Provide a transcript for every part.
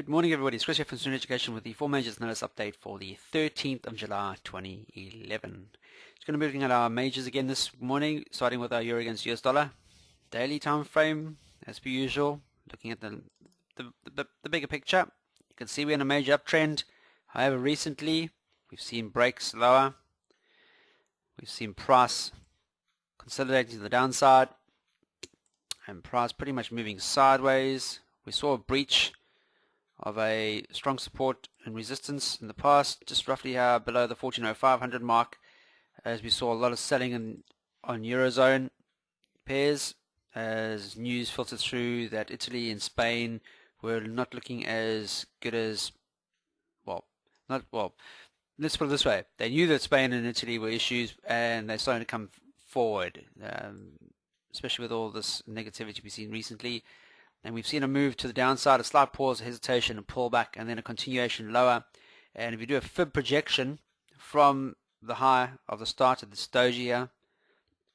Good morning, everybody. It's Chris here from Serene Education with the 4 majors notice update for the 13th of July 2011. Just going to be looking at our majors again this morning, starting with our euro against US dollar. Daily time frame, as per usual, looking at the bigger picture. You can see we're in a major uptrend. However, recently we've seen breaks lower. We've seen price consolidating to the downside and price pretty much moving sideways. We saw a breach of a strong support and resistance in the past, just roughly below the 14,500 mark, as we saw a lot of selling on Eurozone pairs as news filtered through that Italy and Spain were not looking as good as, let's put it this way, they knew that Spain and Italy were issues and they're starting to come forward, especially with all this negativity we've seen recently. And we've seen a move to the downside, a slight pause, a hesitation, a pullback, and then a continuation lower. And if you do a fib projection from the high of the start of this doji here,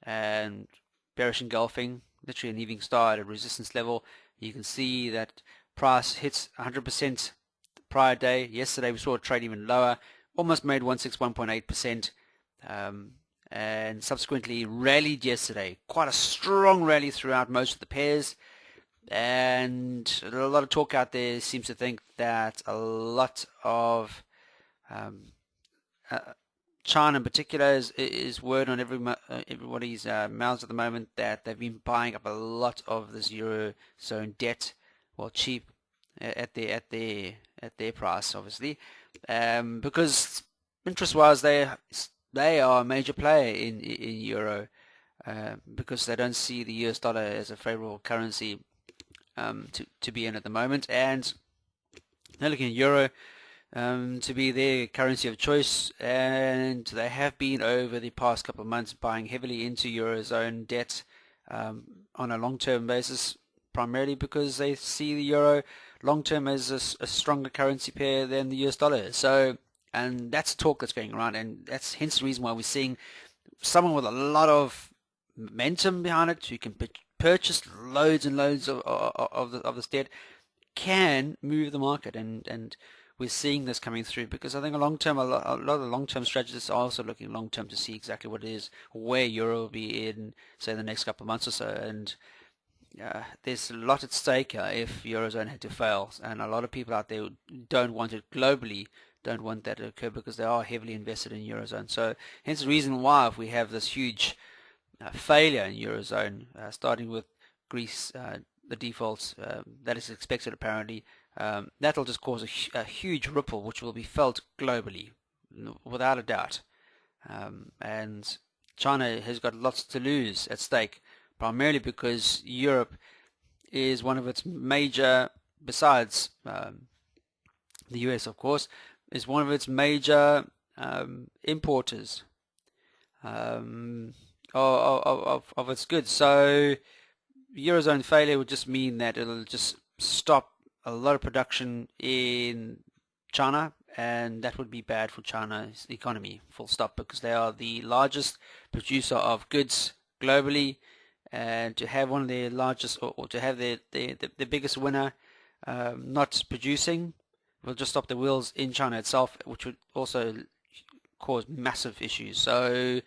and bearish engulfing, literally an evening star at a resistance level, you can see that price hits 100% the prior day. Yesterday we saw it trade even lower, almost made 161.8%, and subsequently rallied yesterday. Quite a strong rally throughout most of the pairs. And a lot of talk out there seems to think that a lot of China in particular is word on everybody's mouths at the moment that they've been buying up a lot of this Eurozone debt, well, cheap at their price, obviously, because interest-wise they are a major player in euro, because they don't see the US dollar as a favorable currency to be in at the moment, and they're looking at euro to be their currency of choice, and they have been over the past couple of months buying heavily into Eurozone debt on a long-term basis, primarily because they see the euro long-term as a stronger currency pair than the US dollar. So, and that's talk that's going around, and that's hence the reason why we're seeing someone with a lot of momentum behind it who can purchase loads and loads of this debt can move the market, and we're seeing this coming through because I think a lot of the long-term strategists are also looking long-term to see exactly what it is, where euro will be in, say, the next couple of months or so, and there's a lot at stake if Eurozone had to fail, and a lot of people out there who don't want it globally don't want that to occur because they are heavily invested in Eurozone. So hence the reason why if we have this huge failure in Eurozone, starting with Greece, the defaults that is expected apparently, that'll just cause a huge ripple which will be felt globally, without a doubt. And China has got lots to lose at stake, primarily because Europe is one of its major, besides the US of course, is one of its major importers of its goods. So Eurozone failure would just mean that it'll just stop a lot of production in China, and that would be bad for China's economy, full stop, because they are the largest producer of goods globally, and to have one of their largest, or to have the biggest winner not producing will just stop the wheels in China itself, which would also cause massive issues. So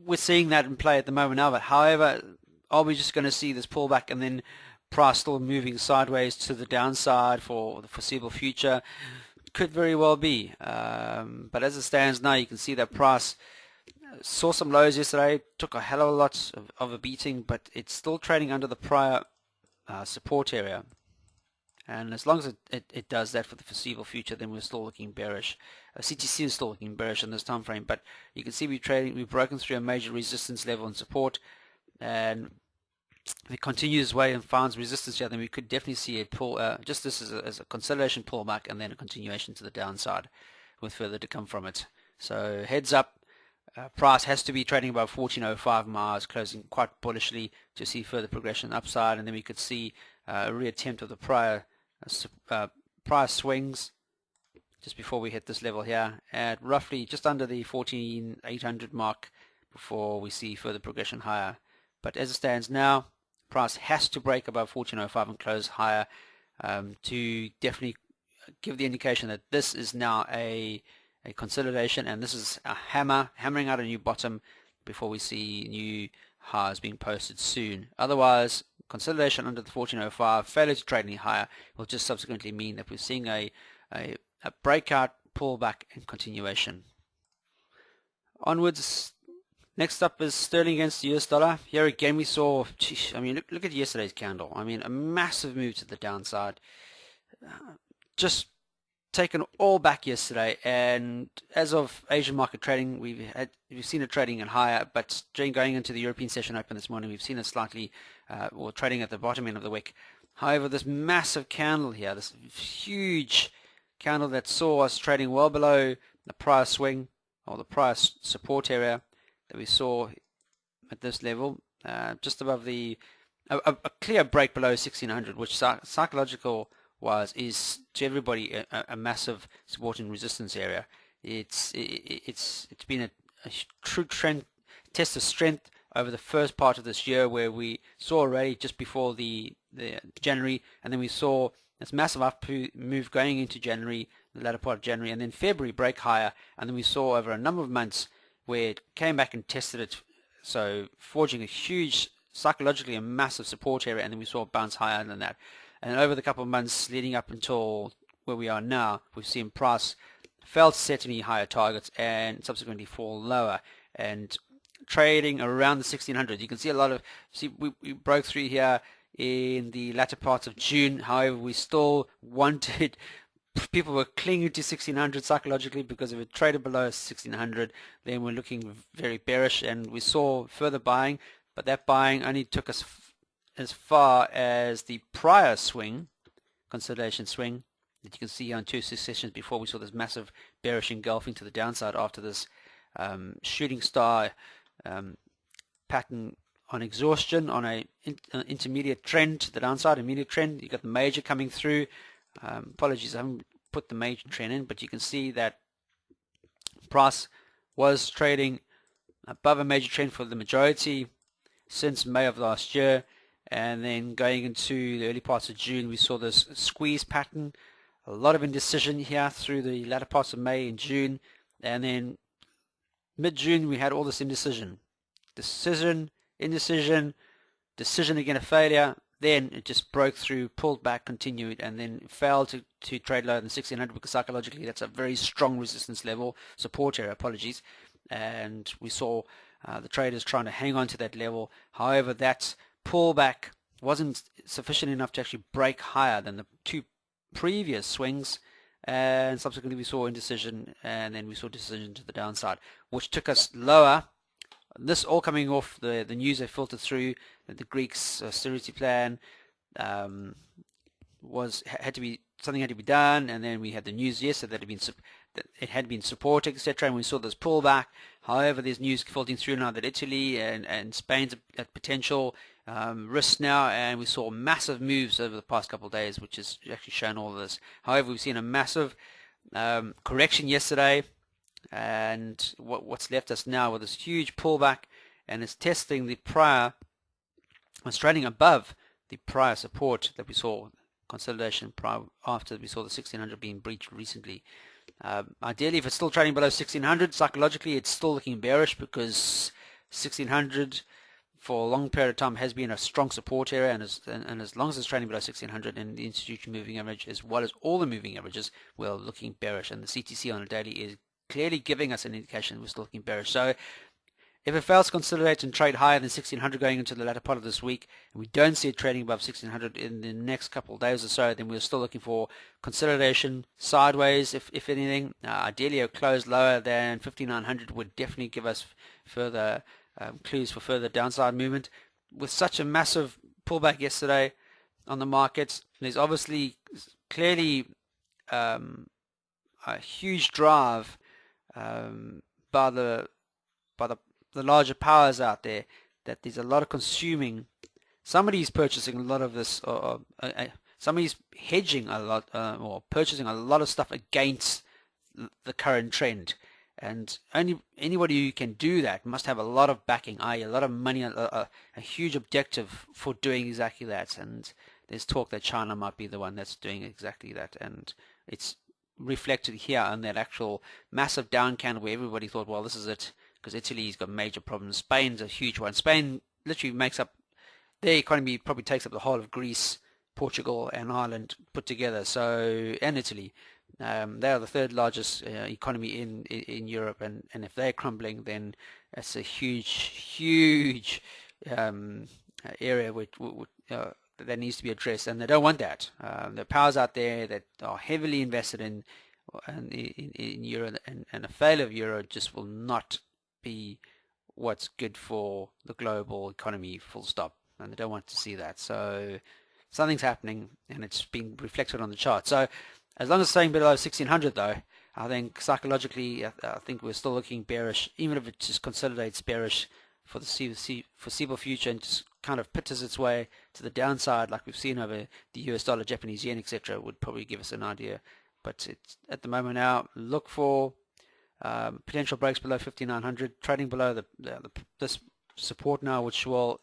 we're seeing that in play at the moment now, but however, are we just going to see this pullback and then price still moving sideways to the downside for the foreseeable future? Could very well be, but as it stands now, you can see that price saw some lows yesterday, took a hell of a lot of a beating, but it's still trading under the prior support area, and as long as it does that for the foreseeable future, then we're still looking bearish. CTC is still looking bearish in this time frame, but you can see we've broken through a major resistance level and support, and if it continues this way and finds resistance here, then we could definitely see a pull, just this as a consolidation pullback and then a continuation to the downside with further to come from it. So heads up, price has to be trading above 1405 miles, closing quite bullishly to see further progression upside, and then we could see a reattempt of the prior swings just before we hit this level here at roughly just under the 14,800 mark before we see further progression higher. But as it stands now, price has to break above 1405 and close higher to definitely give the indication that this is now a consolidation, and this is a hammering out a new bottom before we see new highs being posted soon. Otherwise, consolidation under the 1405, failure to trade any higher will just subsequently mean that we're seeing a breakout, pullback, and continuation. Onwards, next up is sterling against the US dollar. Here again we saw, I mean, look at yesterday's candle. I mean, a massive move to the downside. Just taken all back yesterday, and as of Asian market trading, we've seen it trading at higher, but going into the European session open this morning, we've seen it slightly or trading at the bottom end of the wick. However, this massive candle here, this huge candle that saw us trading well below the prior swing or the prior support area that we saw at this level, just above a clear break below 1600, which psychological wise is to everybody a massive support and resistance area. It's been a true trend test of strength over the first part of this year, where we saw already just before the January, and then we saw this massive up move going into January, the latter part of January, and then February break higher, and then we saw over a number of months where it came back and tested it, so forging a huge, psychologically a massive support area, and then we saw it bounce higher than that. And over the couple of months leading up until where we are now, we've seen price fail to set any higher targets and subsequently fall lower and trading around the 1600. You can see a lot of, we broke through here in the latter parts of June. However, we still wanted, people were clinging to 1600 psychologically, because if it traded below 1600, then we're looking very bearish, and we saw further buying, but that buying only took us as far as the prior swing, consolidation swing, that you can see on 2 sessions before we saw this massive bearish engulfing to the downside after this shooting star pattern on exhaustion on an intermediate trend to the downside, immediate trend. You got the major coming through. Apologies, I haven't put the major trend in, but you can see that price was trading above a major trend for the majority since May of last year. And then going into the early parts of June, we saw this squeeze pattern, a lot of indecision here through the latter parts of May and June, and then mid-June we had all this indecision, indecision, decision again, a failure. Then it just broke through, pulled back, continued, and then failed to trade lower than 1600, because psychologically that's a very strong resistance level, support area, apologies, and we saw the traders trying to hang on to that level. However, that pullback wasn't sufficient enough to actually break higher than the 2 previous swings, and subsequently we saw indecision, and then we saw decision to the downside, which took us lower. This all coming off the news that filtered through that the Greeks' austerity plan something had to be done, and then we had the news yesterday that it had been supported, etc., and we saw this pullback. However, there's news filtering through now that Italy and Spain's at potential risk now, and we saw massive moves over the past couple of days, which has actually shown all of this. However, we've seen a massive correction yesterday, and what's left us now with this huge pullback, and it's testing the prior, it's trading above the prior support that we saw, consolidation prior, after we saw the 1600 being breached recently. Ideally, if it's still trading below 1600, psychologically it's still looking bearish, because 1600 for a long period of time has been a strong support area, and as long as it's trading below 1600 and the institution moving average as well as all the moving averages, we're looking bearish, and the CTC on a daily is clearly giving us an indication we're still looking bearish. So if it fails to consolidate and trade higher than 1600 going into the latter part of this week, and we don't see it trading above 1600 in the next couple of days or so, then we're still looking for consolidation sideways, if anything. Ideally, a close lower than 5900 would definitely give us further clues for further downside movement. With such a massive pullback yesterday on the markets, there's obviously clearly a huge drive by the larger powers out there, that there's a lot of consuming. Somebody's purchasing a lot of this, or somebody's hedging a lot, or purchasing a lot of stuff against the current trend. And anybody who can do that must have a lot of backing, i.e. a lot of money, a huge objective for doing exactly that. And there's talk that China might be the one that's doing exactly that, and it's reflected here on that actual massive down candle where everybody thought, well, this is it, because Italy's got major problems. Spain's a huge one. Spain literally makes up, their economy probably takes up the whole of Greece, Portugal and Ireland put together, so, and Italy. They are the third largest economy in Europe, and if they're crumbling, then it's a huge area that needs to be addressed, and they don't want that. There are powers out there that are heavily invested in euro, and a failure of euro just will not be what's good for the global economy, full stop, and they don't want to see that. So something's happening, and it's being reflected on the chart. So as long as it's staying below 1600 though, I think psychologically, I think we're still looking bearish, even if it just consolidates bearish for the foreseeable future and just kind of pitters its way to the downside like we've seen over the US dollar, Japanese yen, etc. would probably give us an idea. But it's, at the moment now, look for potential breaks below 5900, trading below this support now, which will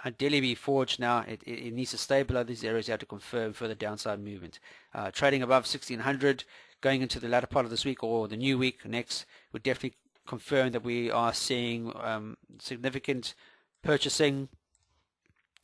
ideally be forged now. It needs to stay below these areas here to confirm further downside movement. Trading above 1600 going into the latter part of this week or the new week next would definitely confirm that we are seeing significant purchasing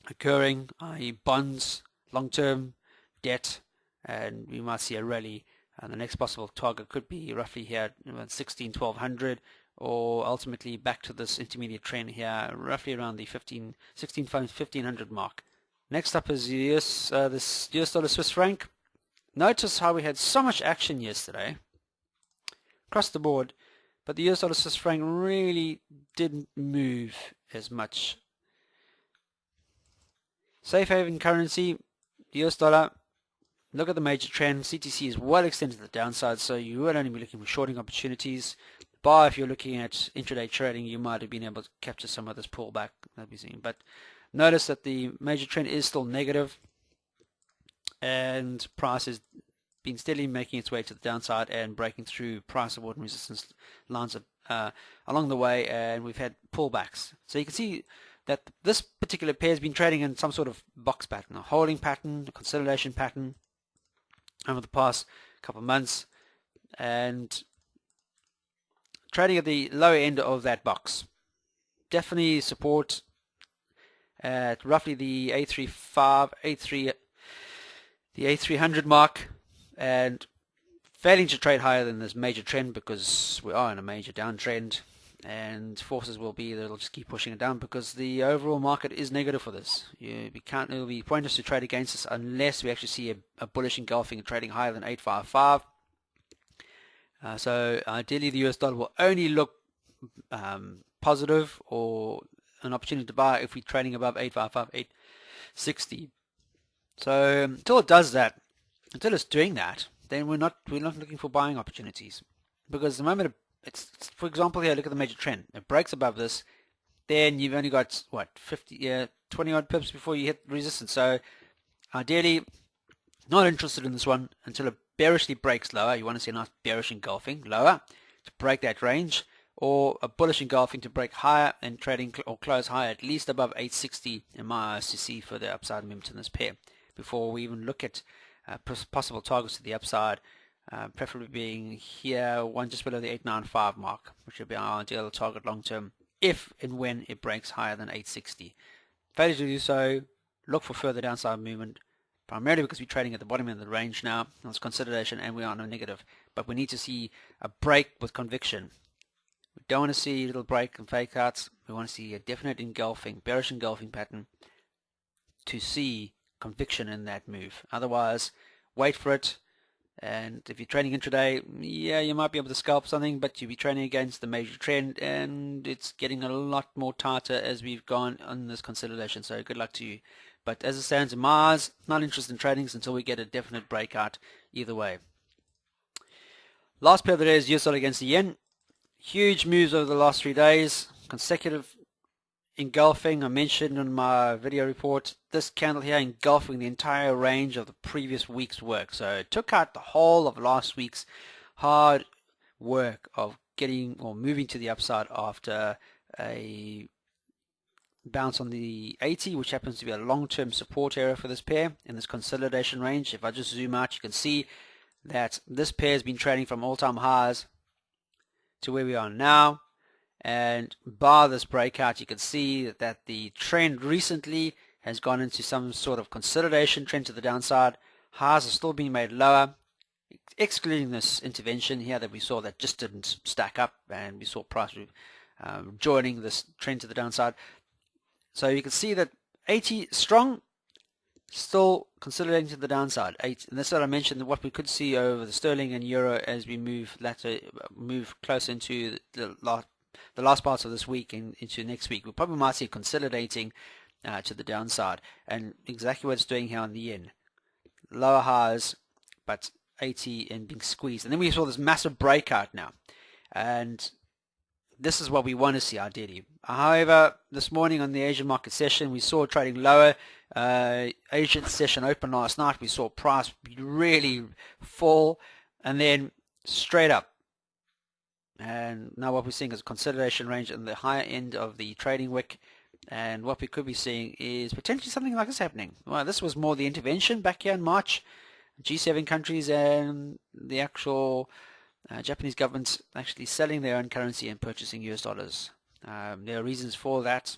occurring, i.e. bonds, long-term debt, and we might see a rally. And the next possible target could be roughly here around 1200, or ultimately back to this intermediate trend here, roughly around the 1500 mark. Next up is this US dollar Swiss franc. Notice how we had so much action yesterday across the board, but the US dollar Swiss franc really didn't move as much. Safe haven currency, the US dollar. Look at the major trend. CTC is well extended to the downside, so you would only be looking for shorting opportunities. Bar, if you're looking at intraday trading, you might have been able to capture some of this pullback that we're seeing. But notice that the major trend is still negative, and price has been steadily making its way to the downside and breaking through price support and resistance lines along the way, and we've had pullbacks. So you can see that this particular pair has been trading in some sort of box pattern, a holding pattern, a consolidation pattern over the past couple of months, and trading at the lower end of that box. Definitely support at roughly the A300 mark, and failing to trade higher than this major trend because we are in a major downtrend, and forces will be that it'll just keep pushing it down because the overall market is negative for this. It'll be pointless to trade against this unless we actually see a bullish engulfing and trading higher than 855. So ideally the US dollar will only look positive or an opportunity to buy if we're trading above 855, 860. So until it does that, until it's doing that, then we're not looking for buying opportunities, because the moment it's, for example, here, look at the major trend. It breaks above this, then you've only got what 20 odd pips before you hit resistance. So ideally, not interested in this one until it bearishly breaks lower. You want to see a nice bearish engulfing lower to break that range, or a bullish engulfing to break higher and trading or close higher at least above 860 in my eyes to see further upside movement in this pair before we even look at possible targets to the upside, preferably being here one just below the 895 mark, which would be our ideal target long term if and when it breaks higher than 860. Failure to do so, look for further downside movement, primarily because we're trading at the bottom end of the range now. That's consideration, and we are on a negative, but we need to see a break with conviction. We don't want to see a little break and fake outs. We want to see a definite engulfing, bearish engulfing pattern to see conviction in that move. Otherwise, wait for it. And if you're trading intraday, yeah, you might be able to scalp something, but you'll be trading against the major trend, and it's getting a lot more tighter as we've gone on this consolidation. So good luck to you. But as it stands in my eyes, not interested in trading until we get a definite breakout either way. Last pair of the day is US dollar against the yen. Huge moves over the last 3 days, consecutive engulfing. I mentioned in my video report this candle here engulfing the entire range of the previous week's work. So it took out the whole of last week's hard work of getting or moving to the upside after a bounce on the 80, which happens to be a long-term support area for this pair in this consolidation range. If I just zoom out, you can see that this pair has been trading from all-time highs to where we are now, and bar this breakout, you can see that the trend recently has gone into some sort of consolidation trend to the downside. Highs are still being made lower, excluding this intervention here that we saw that just didn't stack up, and we saw price joining this trend to the downside. So you can see that 80 strong, still consolidating to the downside. And that's what I mentioned, what we could see over the sterling and euro as we move close into the last parts of this week and into next week. We probably might see consolidating to the downside, and exactly what it's doing here on the yen. Lower highs, but 80 and being squeezed. And then we saw this massive breakout now, and this is what we want to see ideally. However, this morning on the Asian market session, we saw trading lower. Asian session open last night, we saw price really fall and then straight up. And now what we're seeing is a consolidation range in the higher end of the trading wick. And what we could be seeing is potentially something like this happening. Well, this was more the intervention back here in March. G7 countries and the actual Japanese government actually selling their own currency and purchasing US dollars. There are reasons for that,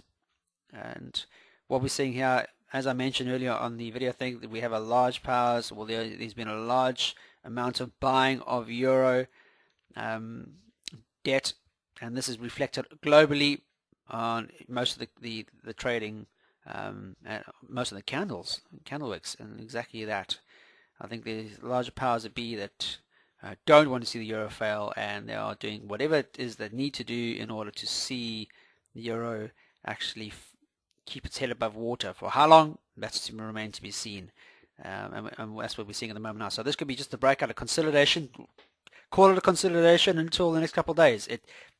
and what we're seeing here, as I mentioned earlier on the video thing, that we have a large powers. Well, there's been a large amount of buying of euro debt, and this is reflected globally on most of the trading, most of the candle wicks, and exactly that. I think there's larger powers that be that don't want to see the euro fail, and they are doing whatever it is they need to do in order to see the euro actually keep its head above water. For how long, that's to remain to be seen, and that's what we're seeing at the moment now. So this could be just a breakout, a consolidation. Call it a consolidation until the next couple of days.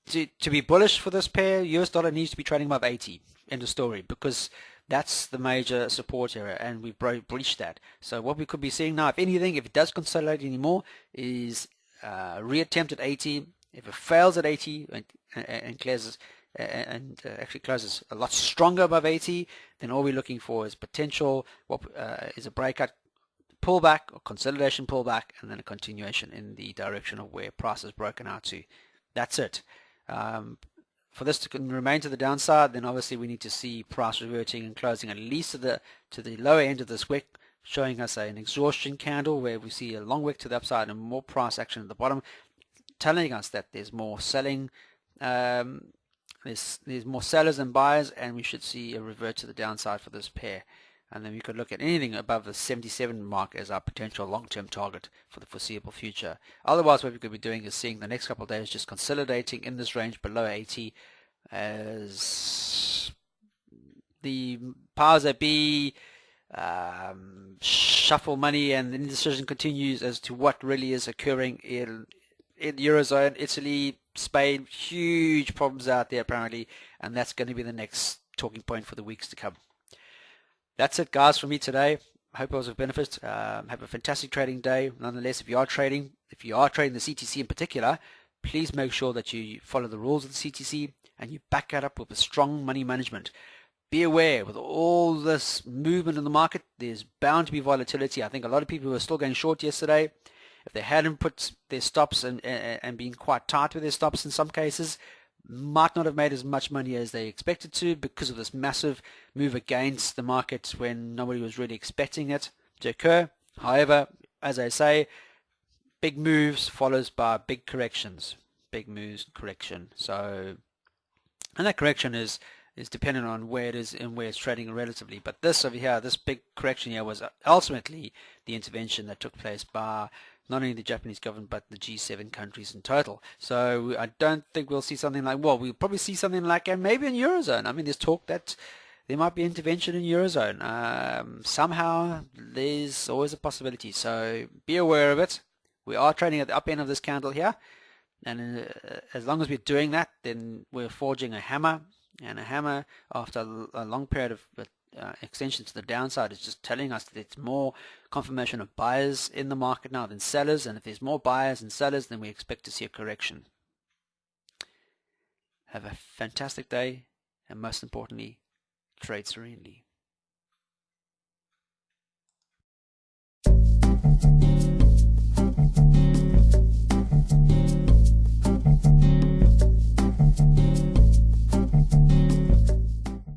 To be bullish for this pair, US dollar needs to be trading above 80. End of story, because that's the major support area, and we've breached that. So what we could be seeing now, if anything, if it does consolidate anymore, is reattempt at 80. If it fails at 80 and closes actually closes a lot stronger above 80, then all we're looking for is potential is a breakout pullback or consolidation pullback, and then a continuation in the direction of where price is broken out to. That's it. For this to remain to the downside, then obviously we need to see price reverting and closing at least to the lower end of this wick, showing us an exhaustion candle where we see a long wick to the upside and more price action at the bottom, telling us that there's more selling, there's more sellers than buyers, and we should see a revert to the downside for this pair. And then we could look at anything above the 77 mark as our potential long-term target for the foreseeable future. Otherwise, what we could be doing is seeing the next couple of days just consolidating in this range below 80 as the powers that be shuffle money, and the indecision continues as to what really is occurring in Eurozone, Italy, Spain. Huge problems out there apparently, and that's going to be the next talking point for the weeks to come. That's it, guys, from me today. I hope it was of benefit. Have a fantastic trading day. Nonetheless, if you are trading the CTC in particular, please make sure that you follow the rules of the CTC and you back that up with a strong money management. Be aware, with all this movement in the market, there's bound to be volatility. I think a lot of people were still going short yesterday. If they hadn't put their stops and been quite tight with their stops in some cases, might not have made as much money as they expected to because of this massive move against the market when nobody was really expecting it to occur. However, as I say, big moves follows by big corrections. Big moves, correction. So, and that correction is dependent on where it is and where it's trading relatively. But this over here, this big correction here, was ultimately the intervention that took place by not only the Japanese government but the G7 countries in total. So I don't think we'll see something like, well, we'll probably see something like maybe in Eurozone. I mean, there's talk that there might be intervention in Eurozone. Somehow there's always a possibility. So be aware of it. We are trading at the up end of this candle here. And as long as we're doing that, then we're forging a hammer. And a hammer, after a long period of extension to the downside, is just telling us that it's more confirmation of buyers in the market now than sellers, and if there's more buyers and sellers, then we expect to see a correction. Have a fantastic day, and most importantly, trade serenely.